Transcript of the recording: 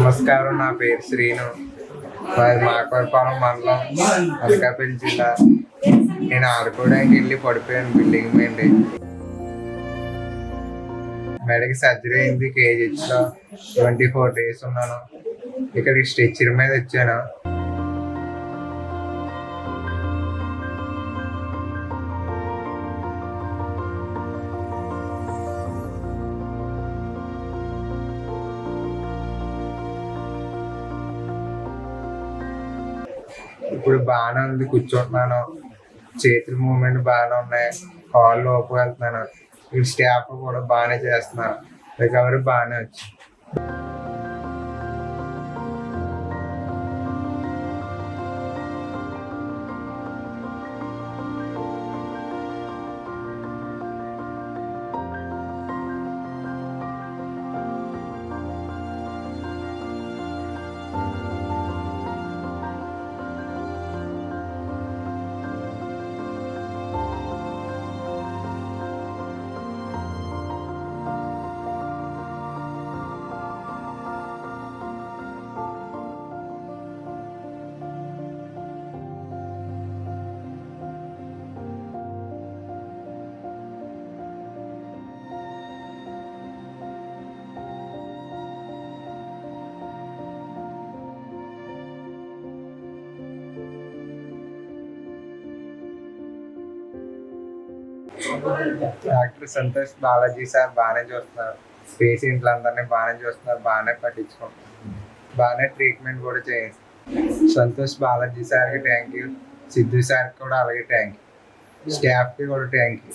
నమస్కారం, నా పేరు శ్రీను. మాది మాకవరపాలెం మండలం, అనకాపల్లి జిల్లా. నేను ఆడుకోవడానికి వెళ్ళి పడిపోయాను బిల్డింగ్ మీద. మెడకి సర్జరీ అయింది. కేజీహెచ్లో 24 days ఉన్నాను. ఇక్కడికి స్ట్రెచ్చర్ మీద వచ్చాను. ఇప్పుడు బాగానే ఉంది, కూర్చుంటున్నాను. చేతుల మూమెంట్ బాగానే ఉన్నాయి, కాళ్ళు లోపు వెళ్తున్నాను. ఈ స్టాఫ్ కూడా బాగానే చేస్తున్నారు. రికవరీ బాగానే వచ్చింది. డాక్టర్ సంతోష్ బాలాజీ సార్ బాగానే చూస్తున్నారు. పేషెంట్లు అందరినీ బాగానే చూస్తున్నారు, బాగానే పట్టించుకుంటున్నారు, బాగానే ట్రీట్మెంట్ కూడా చేయిస్తారు. సంతోష్ బాలాజీ సార్కి థ్యాంక్ యూ. సిద్ధు సార్కి కూడా అలాగే థ్యాంక్ యూ. స్టాఫ్కి కూడా థ్యాంక్ యూ.